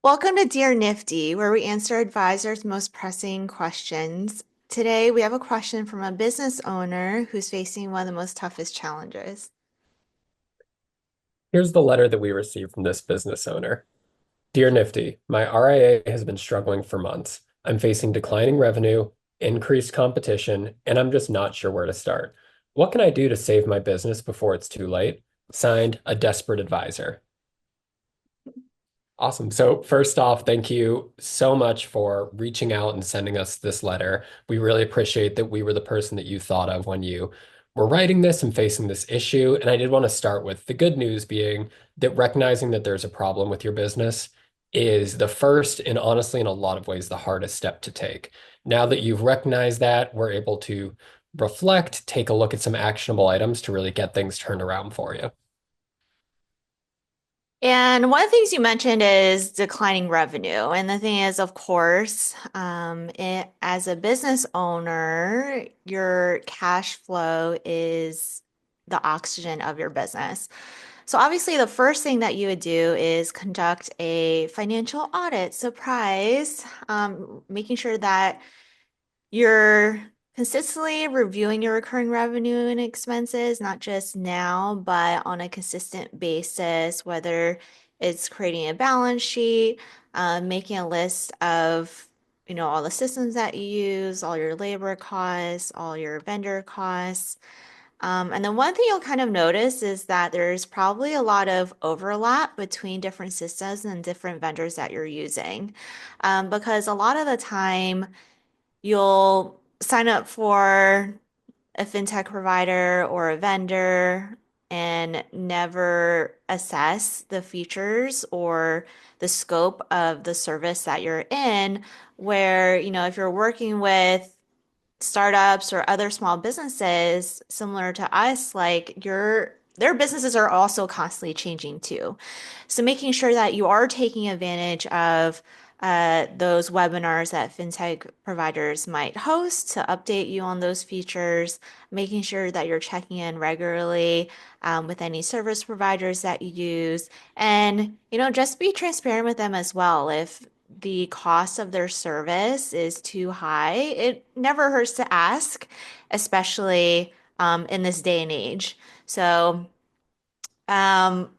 Welcome to Dear Nifty, where we answer advisors' most pressing questions. Today, we have a question from a business owner who's facing one of the most toughest challenges. Here's the letter that we received from this business owner. Dear Nifty, my RIA has been struggling for months. I'm facing declining revenue, increased competition, and I'm just not sure where to start. What can I do to save my business before it's too late? Signed, a desperate advisor. Awesome. So, first off, thank you so much for reaching out and sending us this letter. We really appreciate that we were the person that you thought of when you were writing this and facing this issue. And I did want to start with the good news being that recognizing that there's a problem with your business is the first and honestly, in a lot of ways, the hardest step to take. Now that you've recognized that, we're able to reflect, take a look at some actionable items to really get things turned around for you. And one of the things you mentioned is declining revenue. And the thing is, of course, as a business owner, your cash flow is the oxygen of your business. So obviously, the first thing that you would do is conduct a financial audit. Surprise, making sure that you're consistently reviewing your recurring revenue and expenses, not just now, but on a consistent basis, whether it's creating a balance sheet, making a list of, all the systems that you use, all your labor costs, all your vendor costs. And then one thing you'll kind of notice is that there's probably a lot of overlap between different systems and different vendors that you're using. Because a lot of the time, you'll sign up for a fintech provider or a vendor and never assess the features or the scope of the service that you're in, where, if you're working with startups or other small businesses similar to us, like their businesses are also constantly changing too. So making sure that you are taking advantage of those webinars that fintech providers might host to update you on those features, making sure that you're checking in regularly with any service providers that you use, and just be transparent with them as well. If the cost of their service is too high, it never hurts to ask, especially in this day and age. So, um,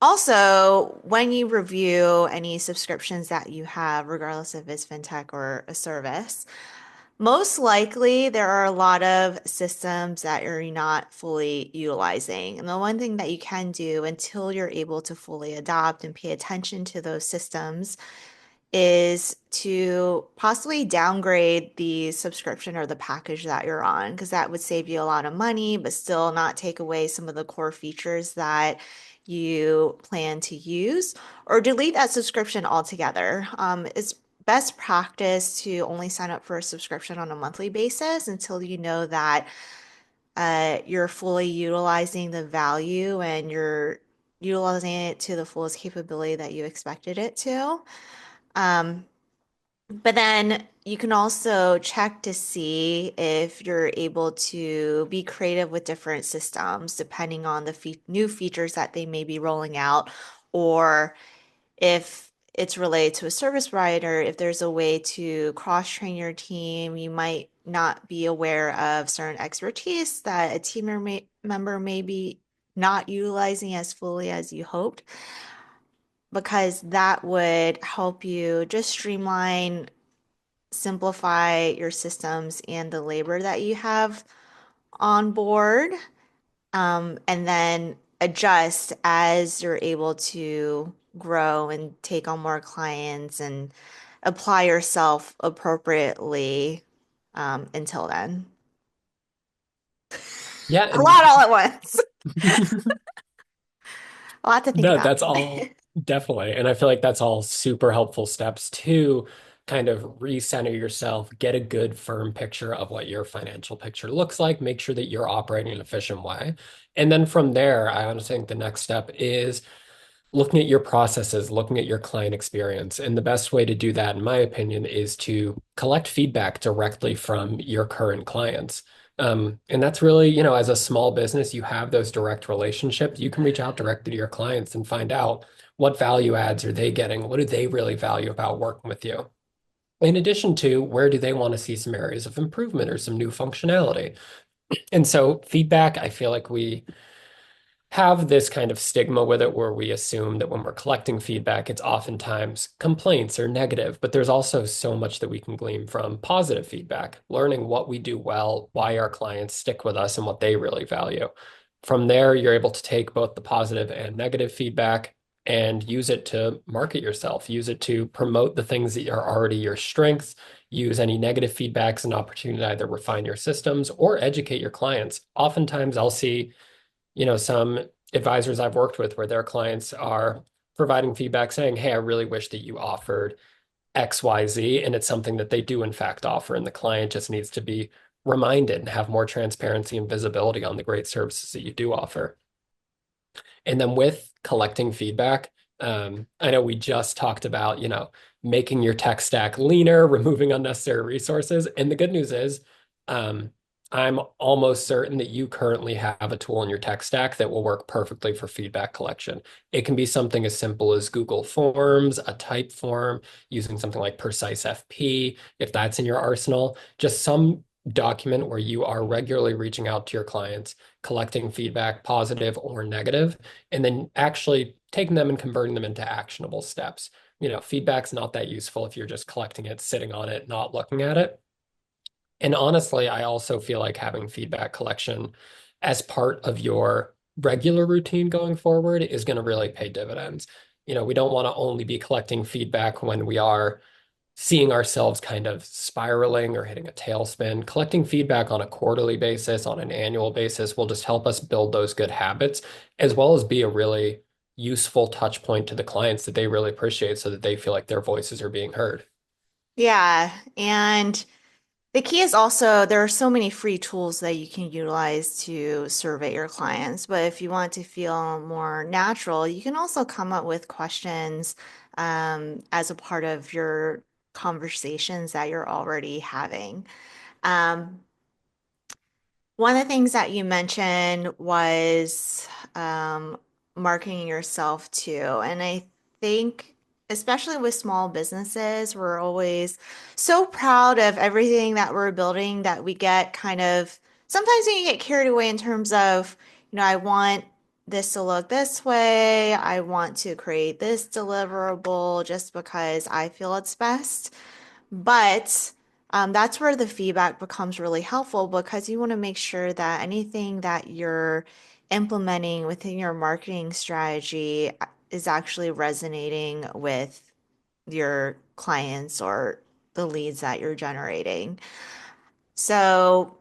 also, when you review any subscriptions that you have, regardless if it's fintech or a service, most likely there are a lot of systems that you're not fully utilizing. And the one thing that you can do until you're able to fully adopt and pay attention to those systems is to possibly downgrade the subscription or the package that you're on, because that would save you a lot of money, but still not take away some of the core features that you plan to use, or delete that subscription altogether. It's best practice to only sign up for a subscription on a monthly basis until you know that you're fully utilizing the value and you're utilizing it to the fullest capability that you expected it to. Um, but then you can also check to see if you're able to be creative with different systems depending on the fe new features that they may be rolling out, or if it's related to a service provider, if there's a way to cross-train your team. You might not be aware of certain expertise that a member may be not utilizing as fully as you hoped, because that would help you just streamline, simplify your systems and the labor that you have on board, and then adjust as you're able to grow and take on more clients and apply yourself appropriately, until then. Yeah, A lot and all at once. A lot to think no, about. that's all definitely. And I feel like that's all super helpful steps to kind of recenter yourself, get a good firm picture of what your financial picture looks like, make sure that you're operating in an efficient way. And then from there, I honestly think the next step is looking at your processes, looking at your client experience. And the best way to do that, in my opinion, is to collect feedback directly from your current clients. And that's really, as a small business, you have those direct relationships. You can reach out directly to your clients and find out What value adds are they getting? What do they really value about working with you? In addition to, where do they want to see some areas of improvement or some new functionality? And so feedback, I feel like we have this kind of stigma with it where we assume that when we're collecting feedback, it's oftentimes complaints or negative, but there's also so much that we can glean from positive feedback, learning what we do well, why our clients stick with us, and what they really value. From there, you're able to take both the positive and negative feedback and use it to market yourself, use it to promote the things that are already your strengths, use any negative feedback as an opportunity to either refine your systems or educate your clients. Oftentimes, I'll see some advisors I've worked with where their clients are providing feedback saying, hey, I really wish that you offered XYZ. And it's something that they do, in fact, offer. And the client just needs to be reminded and have more transparency and visibility on the great services that you do offer. And then with collecting feedback, I know we just talked about, making your tech stack leaner, removing unnecessary resources. And the good news is, um, I'm almost certain that you currently have a tool in your tech stack that will work perfectly for feedback collection. It can be something as simple as Google Forms, a type form, using something like Precise FP, if that's in your arsenal, just some document where you are regularly reaching out to your clients, collecting feedback, positive or negative, and then actually taking them and converting them into actionable steps. Feedback's not that useful if you're just collecting it, sitting on it, not looking at it. And honestly, I also feel like having feedback collection as part of your regular routine going forward is going to really pay dividends. We don't want to only be collecting feedback when we are seeing ourselves kind of spiraling or hitting a tailspin. Collecting feedback on a quarterly basis, on an annual basis, will just help us build those good habits, as well as be a really useful touch point to the clients that they really appreciate so that they feel like their voices are being heard. Yeah, and the key is also there are so many free tools that you can utilize to survey your clients. But if you want to feel more natural, you can also come up with questions as a part of your conversations that you're already having. Um, One of the things that you mentioned was um, marketing yourself too. And I think, especially with small businesses, we're always so proud of everything that we're building that we get kind of sometimes we get carried away in terms of, I want this to look this way. I want to create this deliverable just because I feel it's best. But that's where the feedback becomes really helpful because you want to make sure that anything that you're implementing within your marketing strategy is actually resonating with your clients or the leads that you're generating. So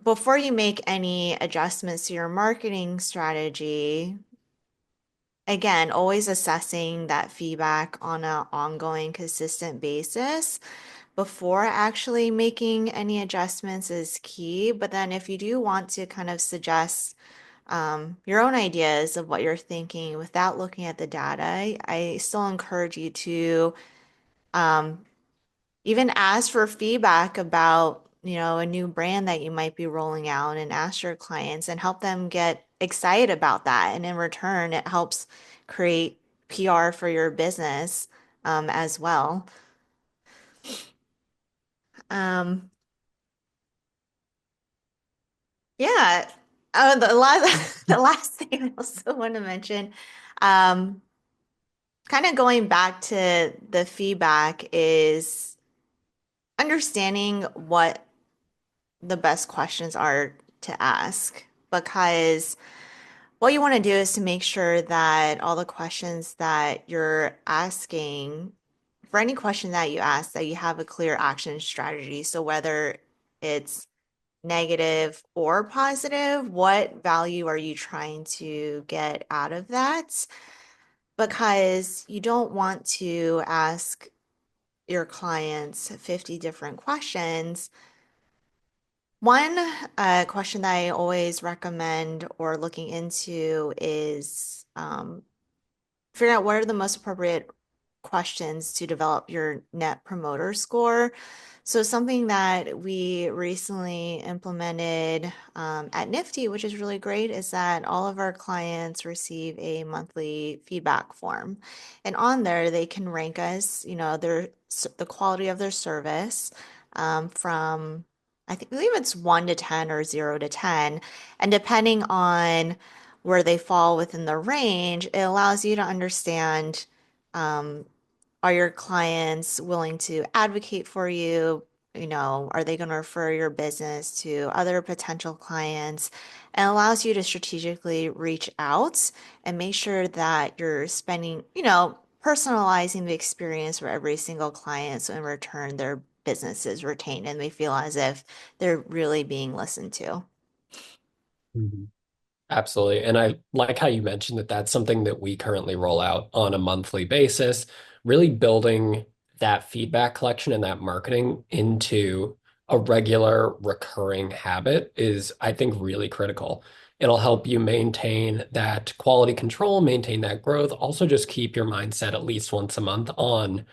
before you make any adjustments to your marketing strategy, again, always assessing that feedback on an ongoing, consistent basis before actually making any adjustments is key. But then if you do want to kind of suggest your own ideas of what you're thinking without looking at the data, I still encourage you to um, even ask for feedback about, a new brand that you might be rolling out and ask your clients and help them get excited about that. And in return, it helps create PR for your business as well. Um, Yeah. Oh, the last the last thing I also want to mention, um, kind of going back to the feedback is understanding what the best questions are to ask because what you want to do is to make sure that all the questions that you're asking, for any question that you ask, that you have a clear action strategy. So whether it's negative or positive, what value are you trying to get out of that? Because you don't want to ask your clients 50 different questions. One question that I always recommend or looking into is figuring out what are the most appropriate questions to develop your net promoter score. So something that we recently implemented at Nifty, which is really great, is that all of our clients receive a monthly feedback form. And on there, they can rank us, the quality of their service from, believe it's 1 to 10 or 0 to 10. And depending on where they fall within the range, it allows you to understand, um, are your clients willing to advocate for you? Are they going to refer your business to other potential clients? And allows you to strategically reach out and make sure that you're spending, personalizing the experience for every single client. So in return, their business is retained and they feel as if they're really being listened to. Mhm. Absolutely. And I like how you mentioned that that's something that we currently roll out on a monthly basis, really building that feedback collection and that marketing into a regular recurring habit is, I think, really critical. It'll help you maintain that quality control, maintain that growth, also just keep your mindset at least once a month on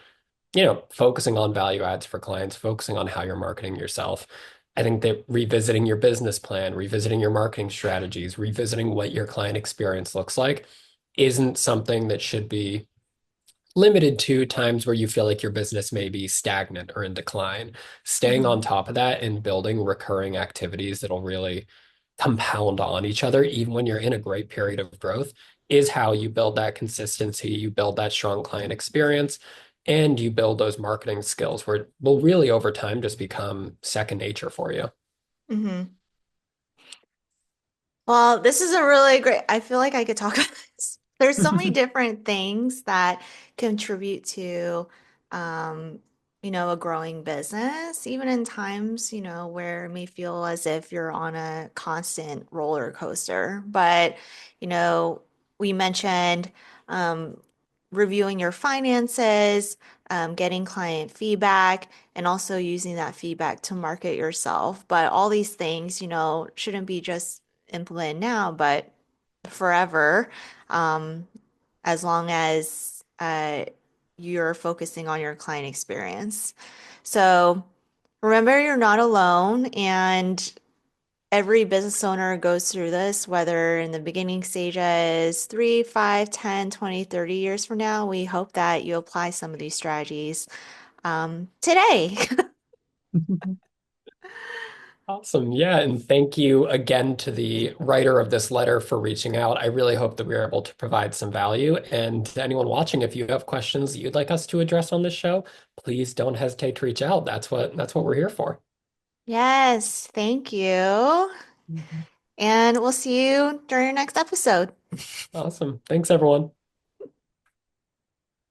focusing on value adds for clients, focusing on how you're marketing yourself. I think that revisiting your business plan, revisiting your marketing strategies, revisiting what your client experience looks like isn't something that should be limited to times where you feel like your business may be stagnant or in decline. Staying on Mhm. top of that and building recurring activities that'll really compound on each other, even when you're in a great period of growth, is how you build that consistency, you build that strong client experience, and you build those marketing skills where it will really over time just become second nature for you. Mhm. Well, this is a really great, I feel like I could talk about this. There's so many different things that contribute to, um, a growing business, even in times, where it may feel as if you're on a constant roller coaster. But, you know, we mentioned um, reviewing your finances, getting client feedback, and also using that feedback to market yourself. But all these things, shouldn't be just implement now, but forever, um, as long as you're focusing on your client experience. So remember, you're not alone, and every business owner goes through this, whether in the beginning stages, 3, 5, 10, 20, 30 years from now. We hope that you apply some of these strategies today. Awesome. Yeah. And thank you again to the writer of this letter for reaching out. I really hope that we were able to provide some value. And to anyone watching, if you have questions that you'd like us to address on this show, please don't hesitate to reach out. That's what we're here for. Yes, thank you. Mhm. And we'll see you during your next episode. Awesome. Thanks, everyone.